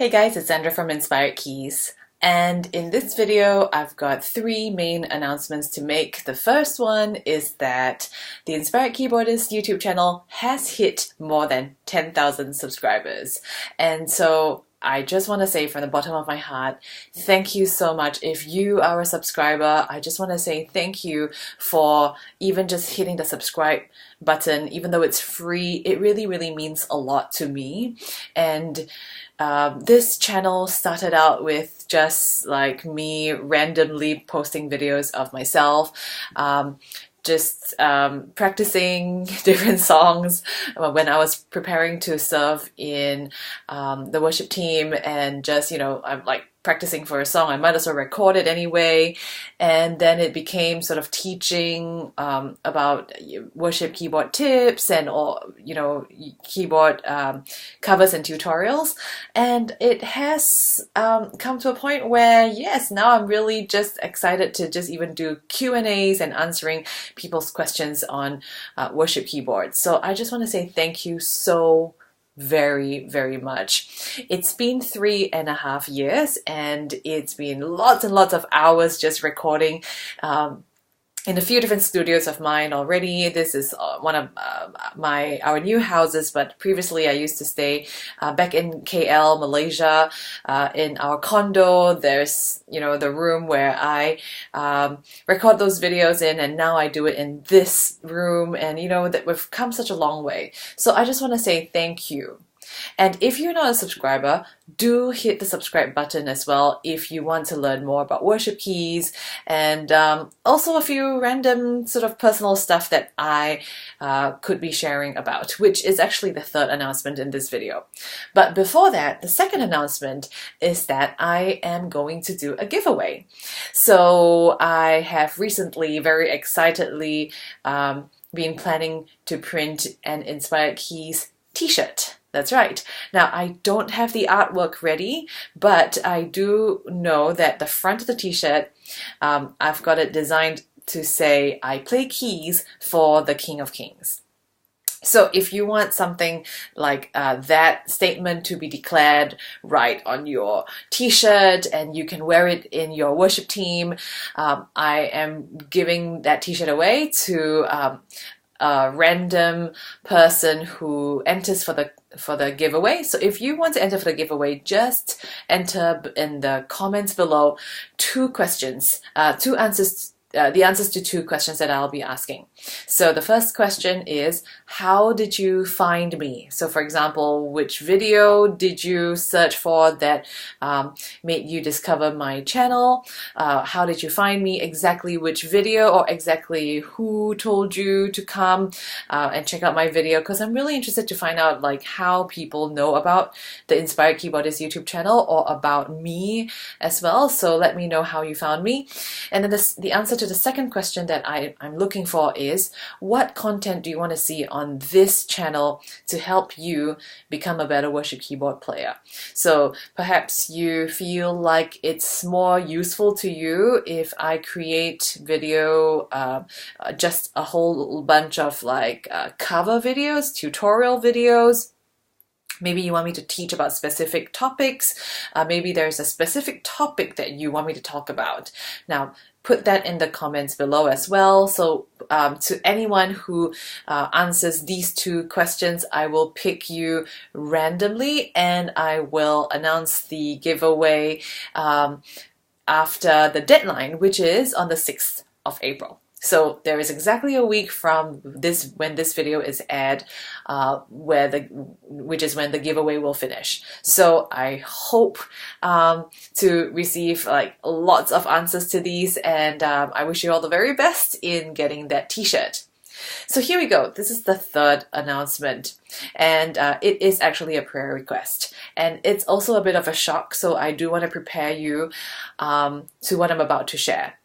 Hey guys, it's Sandra from Inspired Keys. And in this video, I've got three main announcements to make. The first one is that the Inspired Keyboardist YouTube channel has hit more than 10,000 subscribers. And so I just want to say from the bottom of my heart, thank you so much. If you are a subscriber, I just want to say thank you for even just hitting the subscribe button. Even though it's free, it really means a lot to me. And this channel started out with just like me randomly posting videos of myself, practicing different songs when I was preparing to serve in the worship team, and just, I'm like practicing for a song, I might as well record it anyway. And then it became sort of teaching about worship keyboard tips and keyboard covers and tutorials. And it has come to a point where, yes, now I'm really just excited to just even do Q&As and answering people's questions on worship keyboards. So I just want to say thank you so very much. It's been 3.5 years, and it's been lots and lots of hours just recording in a few different studios of mine already. This is one of our new houses, but previously I used to stay back in KL, Malaysia, in our condo. There's, the room where I record those videos in, and now I do it in this room, and that we've come such a long way. So I just want to say thank you. And if you're not a subscriber, do hit the subscribe button as well if you want to learn more about worship keys, and also a few random sort of personal stuff that I could be sharing about, which is actually the third announcement in this video. But before that, the second announcement is that I am going to do a giveaway. So I have recently, very excitedly, been planning to print an Inspired Keys t-shirt. That's right. Now, I don't have the artwork ready, but I do know that the front of the t-shirt, I've got it designed to say, I play keys for the King of Kings. So if you want something like that statement to be declared right on your t-shirt, and you can wear it in your worship team, I am giving that t-shirt away to a random person who enters for the giveaway. So if you want to enter for the giveaway, just enter in the comments below the answers to two questions that I'll be asking. So the first question is, how did you find me? So for example, which video did you search for that made you discover my channel? How did you find me? Exactly which video, or exactly who told you to come and check out my video? Because I'm really interested to find out like how people know about the Inspired Keyboardist YouTube channel, or about me as well. So let me know how you found me. And then the answer to the second question that I'm looking for is, what content do you want to see on this channel to help you become a better worship keyboard player? So perhaps you feel like it's more useful to you if I create video, just a whole bunch of like cover videos, tutorial videos. Maybe you want me to teach about specific topics. Maybe there's a specific topic that you want me to talk about. Now, put that in the comments below as well. So to anyone who answers these two questions, I will pick you randomly, and I will announce the giveaway after the deadline, which is on the 6th of April. So there is exactly a week from this, when this video is aired, which is when the giveaway will finish. So I hope to receive like lots of answers to these, and I wish you all the very best in getting that t-shirt. So here we go. This is the third announcement, and it is actually a prayer request, and it's also a bit of a shock. So I do want to prepare you to what I'm about to share.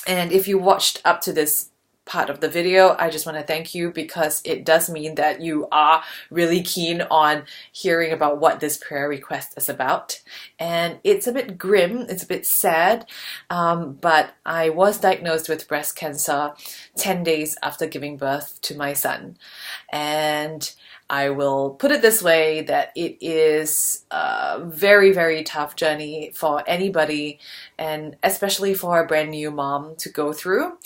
And if you watched up to this part of the video, I just want to thank you, because it does mean that you are really keen on hearing about what this prayer request is about. And it's a bit grim, it's a bit sad, but I was diagnosed with breast cancer 10 days after giving birth to my son. And I will put it this way, that it is a very, very tough journey for anybody, and especially for a brand new mom to go through.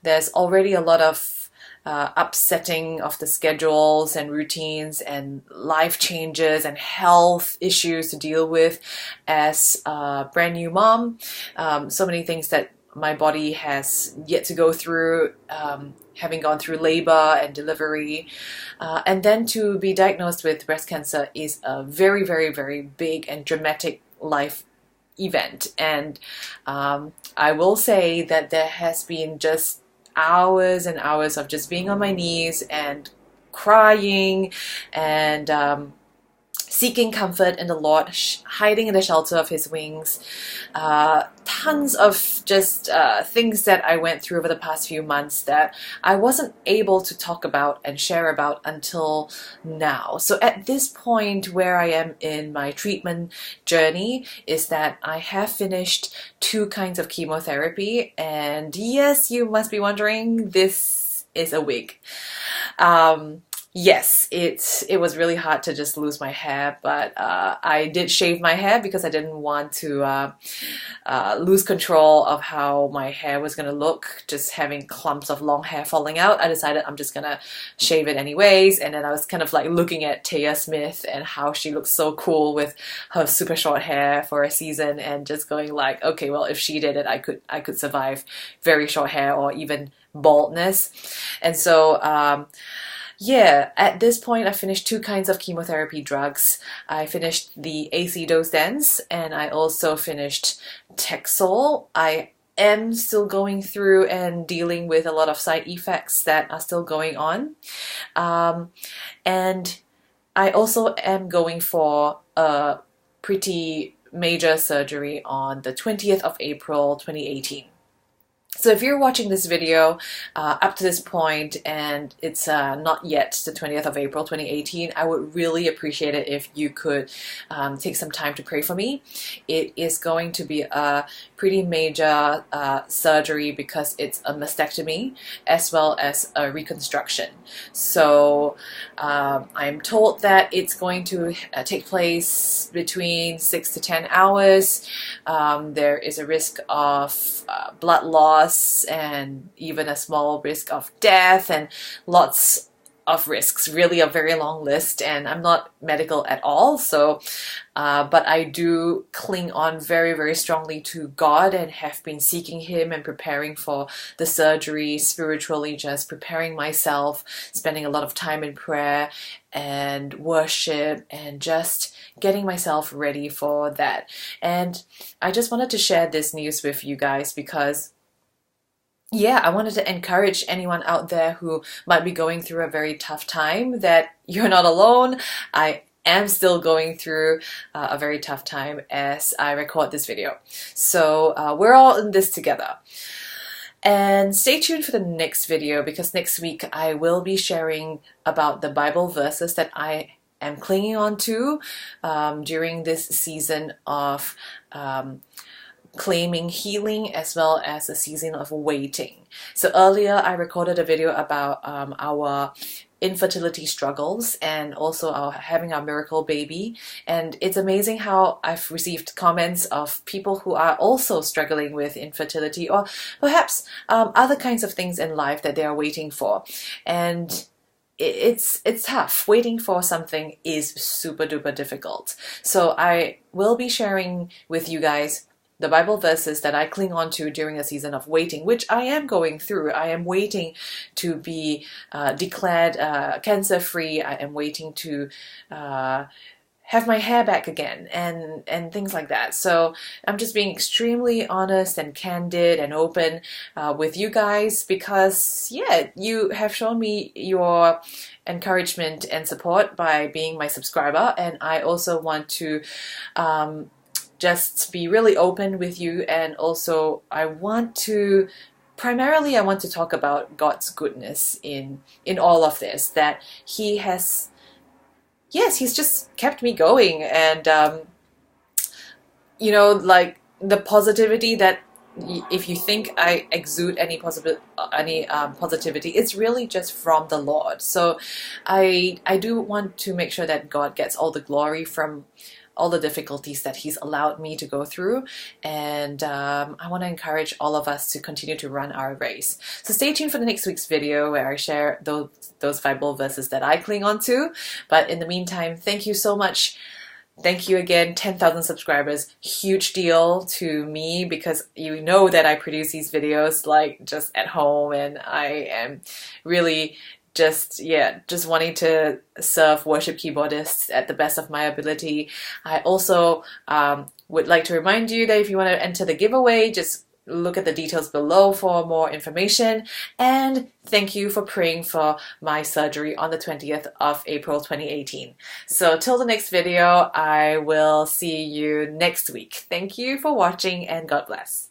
There's already a lot of upsetting of the schedules and routines and life changes and health issues to deal with as a brand new mom. So many things that my body has yet to go through, having gone through labor and delivery. And then to be diagnosed with breast cancer is a very, very, very big and dramatic life event. And I will say that there has been just hours and hours of just being on my knees and crying and seeking comfort in the Lord, hiding in the shelter of His wings. Tons of just things that I went through over the past few months that I wasn't able to talk about and share about until now. So at this point where I am in my treatment journey is that I have finished 2 kinds of chemotherapy, and yes, you must be wondering, this is a wig. Yes, it was really hard to just lose my hair, but I did shave my hair because I didn't want to lose control of how my hair was going to look, just having clumps of long hair falling out. I decided I'm just going to shave it anyways, and then I was kind of like looking at Taya Smith and how she looks so cool with her super short hair for a season, and just going like, okay, well, if she did it, I could survive very short hair or even baldness. And so yeah, at this point, I finished 2 kinds of chemotherapy drugs. I finished the AC dose dense, and I also finished Taxol. I am still going through and dealing with a lot of side effects that are still going on. And I also am going for a pretty major surgery on the 20th of April, 2018. So if you're watching this video up to this point and it's not yet the 20th of April 2018, I would really appreciate it if you could take some time to pray for me. It is going to be a pretty major surgery because it's a mastectomy as well as a reconstruction. So I'm told that it's going to take place between 6 to 10 hours. There is a risk of blood loss and even a small risk of death and lots of risks, really a very long list, and I'm not medical at all, so but I do cling on very, very strongly to God and have been seeking Him and preparing for the surgery spiritually, just preparing myself, spending a lot of time in prayer and worship and just getting myself ready for that. And I just wanted to share this news with you guys because yeah, I wanted to encourage anyone out there who might be going through a very tough time that you're not alone. I am still going through a very tough time as I record this video. So we're all in this together. And stay tuned for the next video because next week I will be sharing about the Bible verses that I am clinging on to during this season of claiming healing as well as a season of waiting. So earlier I recorded a video about our infertility struggles and also having our miracle baby, and it's amazing how I've received comments of people who are also struggling with infertility or perhaps other kinds of things in life that they are waiting for. And it's tough. Waiting for something is super duper difficult. So I will be sharing with you guys the Bible verses that I cling on to during a season of waiting, which I am going through. I am waiting to be declared cancer-free. I am waiting to have my hair back again and things like that. So I'm just being extremely honest and candid and open with you guys because, yeah, you have shown me your encouragement and support by being my subscriber, and I also want to just be really open with you, and also I want to talk about God's goodness in all of this, that He has, yes, He's just kept me going, and you know, like the positivity that if you think I exude any positivity, it's really just from the Lord. So I do want to make sure that God gets all the glory from all the difficulties that He's allowed me to go through, and I want to encourage all of us to continue to run our race. So stay tuned for the next week's video where I share those Bible verses that I cling on to. But in the meantime, thank you so much. Thank you again, 10,000 subscribers, huge deal to me, because you know that I produce these videos like just at home, and I am really just wanting to serve worship keyboardists at the best of my ability. I also would like to remind you that if you want to enter the giveaway, just look at the details below for more information. And thank you for praying for my surgery on the 20th of April 2018. So till the next video, I will see you next week. Thank you for watching, and God bless.